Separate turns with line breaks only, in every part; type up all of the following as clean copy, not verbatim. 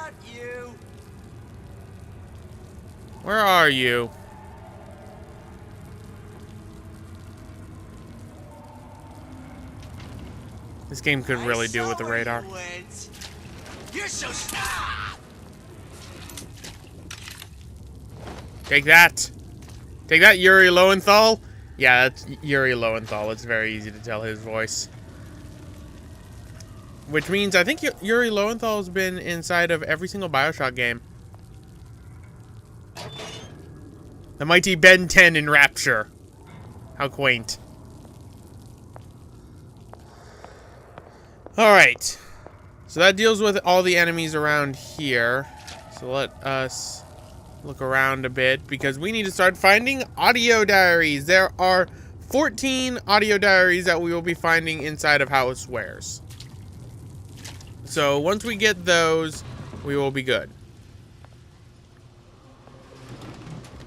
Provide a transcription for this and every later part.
Got you.
Where are you? This game could really do with the radar.
You're so stop.
Take that. Take that, Yuri Lowenthal. Yeah, that's Yuri Lowenthal. It's very easy to tell his voice. Which means I think Yuri Lowenthal has been inside of every single Bioshock game. The mighty Ben 10 in Rapture. How quaint. Alright. So that deals with all the enemies around here. So let us look around a bit because we need to start finding audio diaries. There are 14 audio diaries that we will be finding inside of House Wares. So once we get those, we will be good.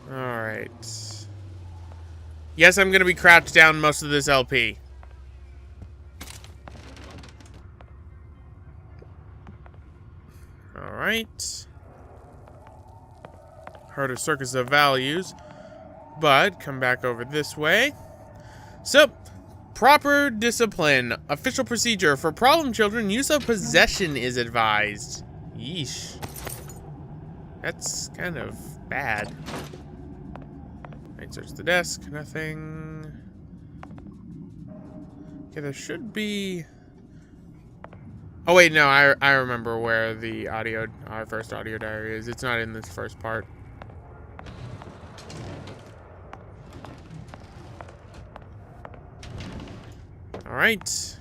Alright. Yes, I'm going to be crouched down most of this LP. Alright. Heard of Circus of Values. But, come back over this way. So, proper discipline. Official procedure. For problem children, use of possession is advised. Yeesh. That's kind of bad. Right, search the desk. Nothing. Okay, there should be... Oh wait, no, I remember where the our first audio diary is. It's not in this first part. Alright.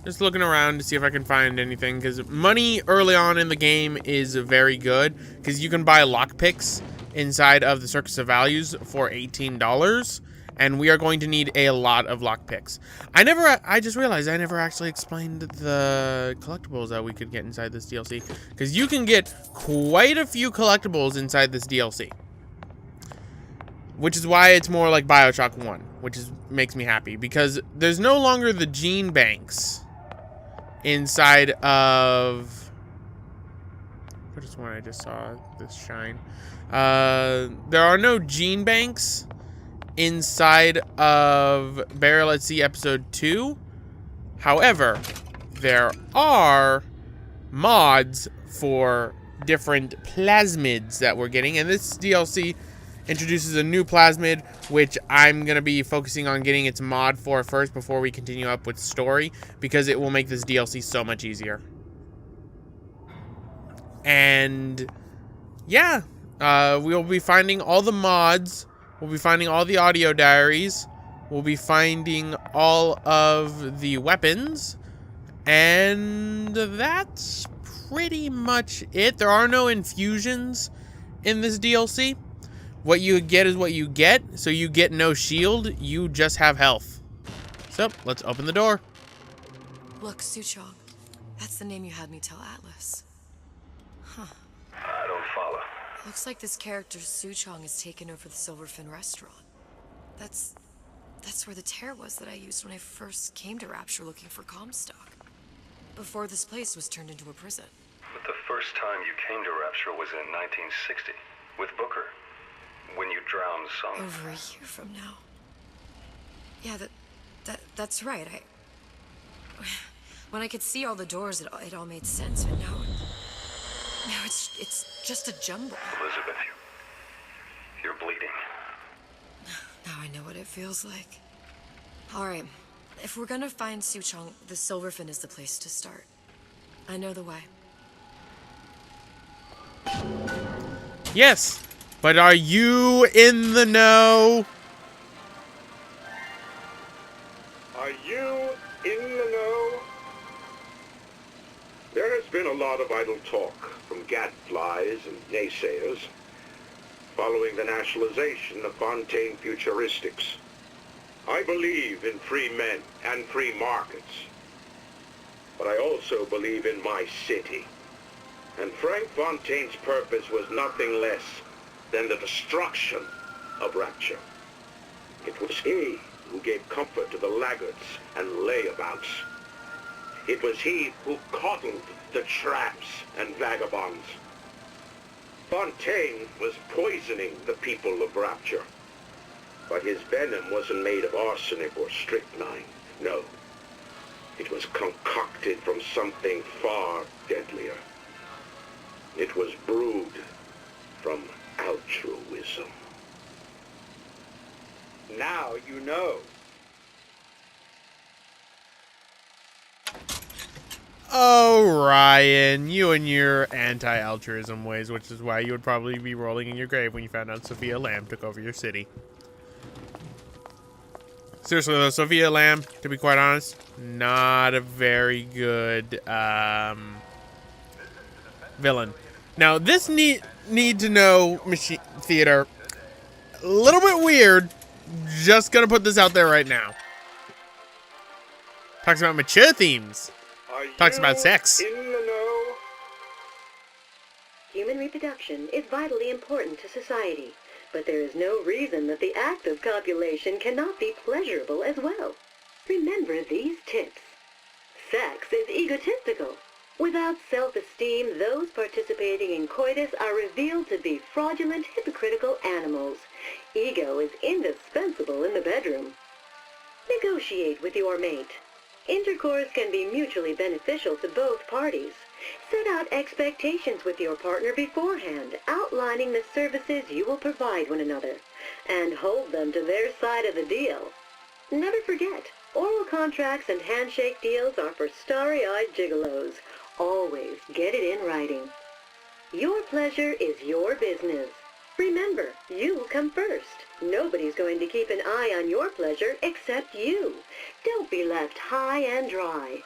Just looking around to see if I can find anything, because money early on in the game is very good, because you can buy lockpicks inside of the Circus of Values for $18. And we are going to need a lot of lockpicks. I just realized I never actually explained the collectibles that we could get inside this DLC. Because you can get quite a few collectibles inside this DLC. Which is why it's more like Bioshock 1. Which makes me happy. Because there's no longer the gene banks inside of... What is one I just saw this shine? There are no gene banks inside of Barrel at Sea Episode 2. However, there are mods for different plasmids that we're getting, and this DLC introduces a new plasmid, which I'm going to be focusing on getting its mod for first before we continue up with story, because it will make this DLC so much easier. And yeah, we'll be finding all the mods. We'll be finding all the audio diaries. We'll be finding all of the weapons. And that's pretty much it. There are no infusions in this DLC. What you get is what you get. So you get no shield. You just have health. So, let's open the door.
Look, Suchong. That's the name you had me tell Atlas. Huh.
I don't follow.
Looks like this character Suchong has taken over the Silverfin restaurant. That's where the tear was that I used when I first came to Rapture looking for Comstock. Before this place was turned into a prison.
But the first time you came to Rapture was in 1960, with Booker. When you drowned some...
Over a year from now. Yeah, that's right. When I could see all the doors, it all made sense, but now it's just a jumble.
Elizabeth, you're bleeding.
Now I know what it feels like. Alright, if we're gonna find Suchong, the Silverfin is the place to start. I know the way.
Yes, but are you in the know?
Are you in the know? There has been a lot of idle talk from gadflies and naysayers following the nationalization of Fontaine Futuristics. I believe in free men and free markets, but I also believe in my city. And Frank Fontaine's purpose was nothing less than the destruction of Rapture. It was he who gave comfort to the laggards and layabouts. It was he who coddled the tramps and vagabonds. Fontaine was poisoning the people of Rapture. But his venom wasn't made of arsenic or strychnine. No. It was concocted from something far deadlier. It was brewed from altruism. Now you know.
Oh, Ryan, you and your anti-altruism ways, which is why you would probably be rolling in your grave when you found out Sophia Lamb took over your city. Seriously though, Sophia Lamb, to be quite honest, not a very good villain. Now, this need to know machine theater, a little bit weird. Just gonna put this out there right now. Talks about mature themes. Talks about sex.
In the know?
Human reproduction is vitally important to society, but there is no reason that the act of copulation cannot be pleasurable as well. Remember these tips. Sex is egotistical. Without self-esteem, those participating in coitus are revealed to be fraudulent, hypocritical animals. Ego is indispensable in the bedroom. Negotiate with your mate. Intercourse can be mutually beneficial to both parties. Set out expectations with your partner beforehand, outlining the services you will provide one another, and hold them to their side of the deal. Never forget, oral contracts and handshake deals are for starry-eyed gigolos. Always get it in writing. Your pleasure is your business. Remember, you come first. Nobody's going to keep an eye on your pleasure except you. Don't be left high and dry.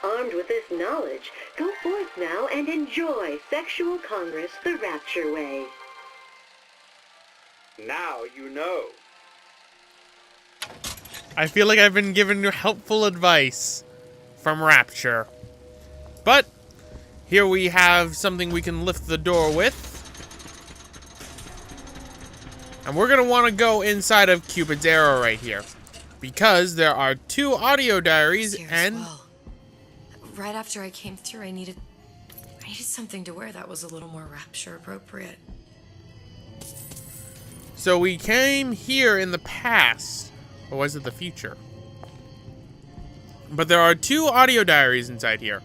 Armed with this knowledge, go forth now and enjoy Sexual Congress the Rapture way.
Now you know.
I feel like I've been given helpful advice from Rapture. But here we have something we can lift the door with. And we're going to want to go inside of Cupid's arrow right here. Because there are 2 audio diaries and...
Well, right after I came through, I needed something to wear that was a little more Rapture appropriate.
So we came here in the past. Or was it the future? But there are 2 audio diaries inside here.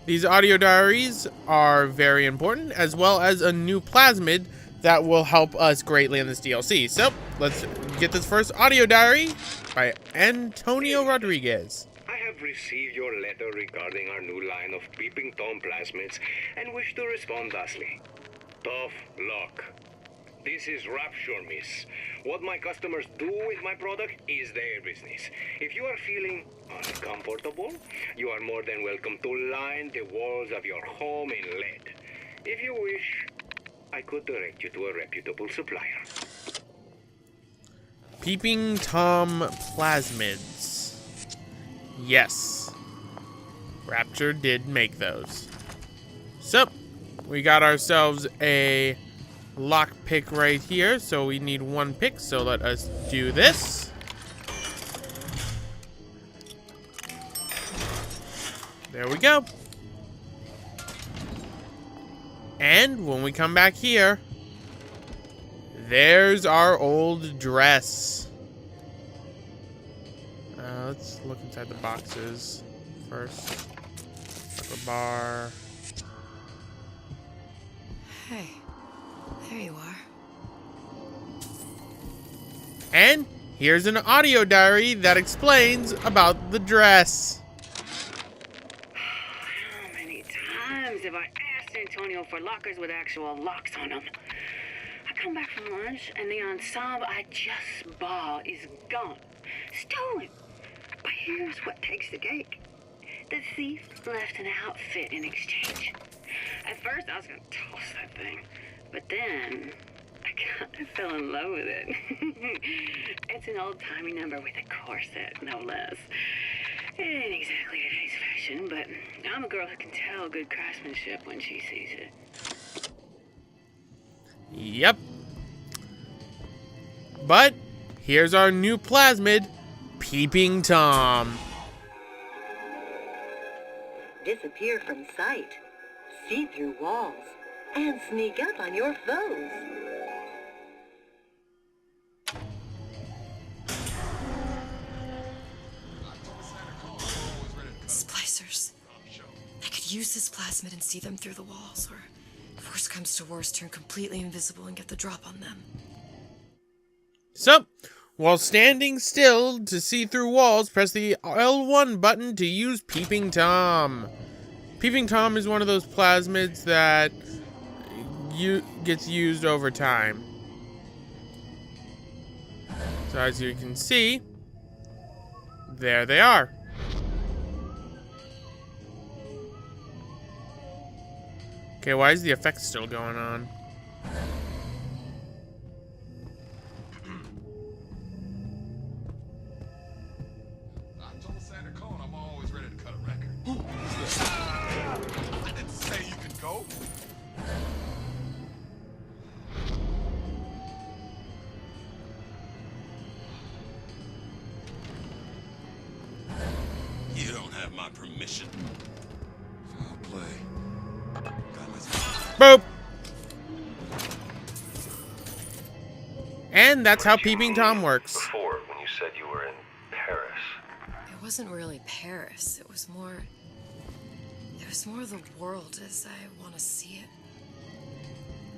These audio diaries are very important, as well as a new plasmid that will help us greatly in this DLC. So, let's get this first audio diary by Antonio Rodriguez.
I have received your letter regarding our new line of Peeping Tom plasmids and wish to respond thusly. Tough luck. This is Rapture, miss. What my customers do with my product is their business. If you are feeling uncomfortable, you are more than welcome to line the walls of your home in lead. If you wish, I could direct you to a reputable supplier.
Peeping Tom plasmids. Yes. Rapture did make those. So, we got ourselves a lock pick right here. So we need 1 pick. So let us do this. There we go. And when we come back here, there's our old dress. Let's look inside the boxes first. The bar.
Hey, there you are.
And here's an audio diary that explains about the dress.
How many times have I asked Antonio for lockers with actual locks on them? I come back from lunch and the ensemble I just bought is gone. Stolen. But here's what takes the cake. The thief left an outfit in exchange. At first I was going to toss that thing, but then I kind of fell in love with it. It's an old-timey number with a corset, no less. It ain't exactly today's fashion, but I'm a girl who can tell good craftsmanship when she sees it.
Yep. But here's our new plasmid, Peeping Tom.
disappear from sight, see through walls, and sneak up on your foes.
Splicers. I could use this plasmid and see them through the walls, or if worst comes to worst, turn completely invisible and get the drop on them.
So, while standing still to see through walls, press the L1 button to use Peeping Tom. Peeping Tom is one of those plasmids that gets used over time. So as you can see, there they are. Okay, why is the effect still going on?
I didn't say you could go. You don't have my permission. Foul play.
Boop! And that's how Peeping Tom works.
Before, when you said you were in Paris.
It wasn't really Paris. It was more the world as I want to see it.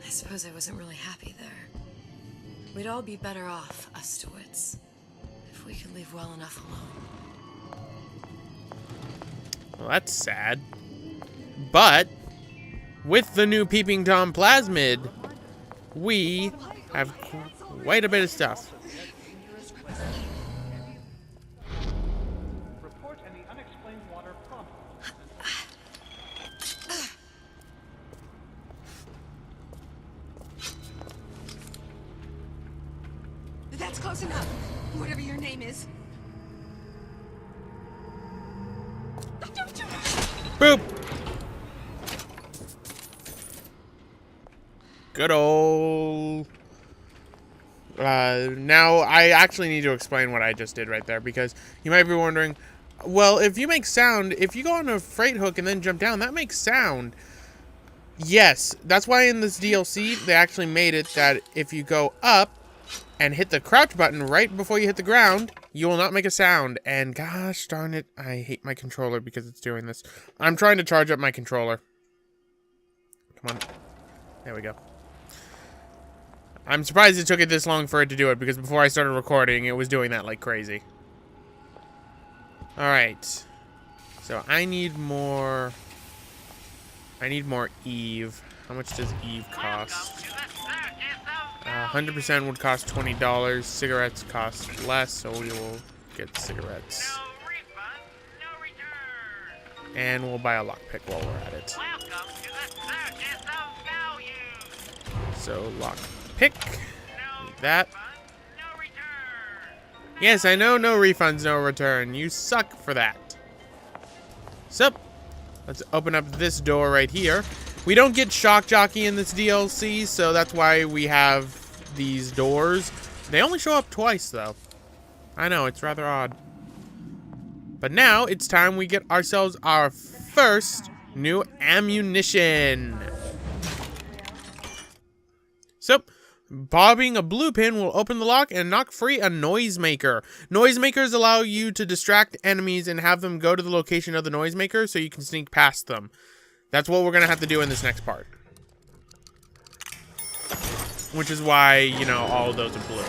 I suppose I wasn't really happy there. We'd all be better off, us DeWitts, if we could leave well enough alone.
Well, that's sad. But with the new Peeping Tom Plasmid, we have quite a bit of stuff.
Report any unexplained water problem.
That's close enough. Whatever your name is.
Boop! Good old... now, I actually need to explain what I just did right there, because you might be wondering, well, if you make sound, if you go on a freight hook and then jump down, that makes sound. Yes, that's why in this DLC, they actually made it that if you go up and hit the crouch button right before you hit the ground, you will not make a sound. And gosh darn it, I hate my controller because it's doing this. I'm trying to charge up my controller. Come on. There we go. I'm surprised it took it this long for it to do it, because before I started recording, it was doing that like crazy. Alright. So I need more Eve. How much does Eve cost? 100% would cost $20. Cigarettes cost less, so we will get cigarettes. And we'll buy a lockpick while we're at it. So lockpick. Need that. Yes, I know, no refunds, no return. You suck for that. So, let's open up this door right here. We don't get Shock Jockey in this DLC, so that's why we have these doors. They only show up twice, though. I know, it's rather odd. But now, it's time we get ourselves our first new ammunition. So, bobbing a blue pin will open the lock and knock free a noisemaker. Noisemakers allow you to distract enemies and have them go to the location of the noisemaker so you can sneak past them. That's what we're going to have to do in this next part. Which is why, you know, all of those are blue.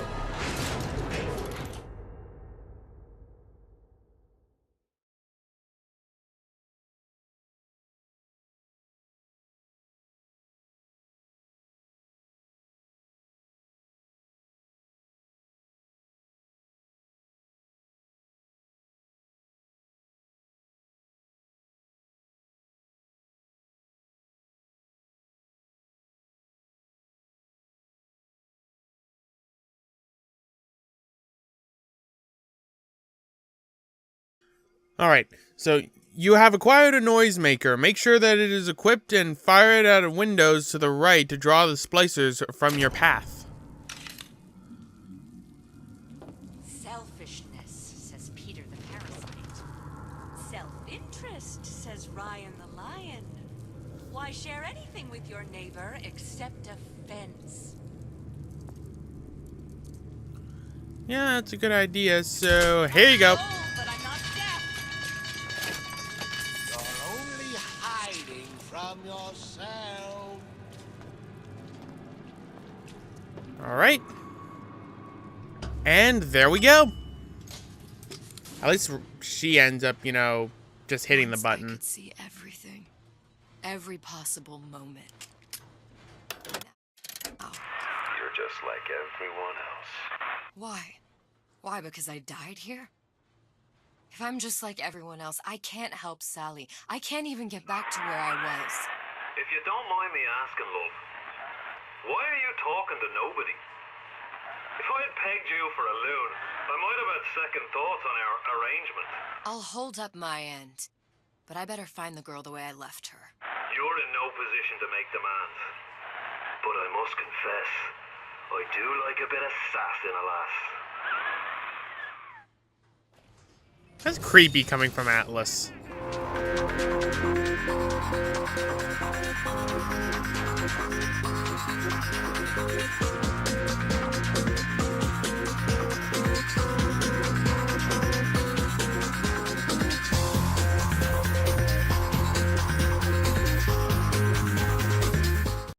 Alright, so you have acquired a noisemaker. Make sure that it is equipped and fire it at windows to the right to draw the splicers from your path.
Selfishness, says Peter the parasite. Self-interest interest, says Ryan the lion. Why share anything with your neighbor except a fence?
Yeah, that's a good idea. So, here you go.
Oh, but I'm not deaf.
You're only hiding from yourself.
All right. And there we go. At least she ends up, you know, just hitting the
Once
button.
I could see everything. Every possible moment. Now,
You're just like everyone else.
why? Why, because I died here? If I'm just like everyone else, I can't help Sally. I can't even get back to where I was.
If you don't mind me asking, love, why are you talking to nobody? If I'd pegged you for a loon, I might have had second thoughts on our arrangement.
I'll hold up my end. But I better find the girl the way I left her.
You're in no position to make demands. But I must confess, I do like a bit of sass in a lass.
That's creepy coming from Atlas.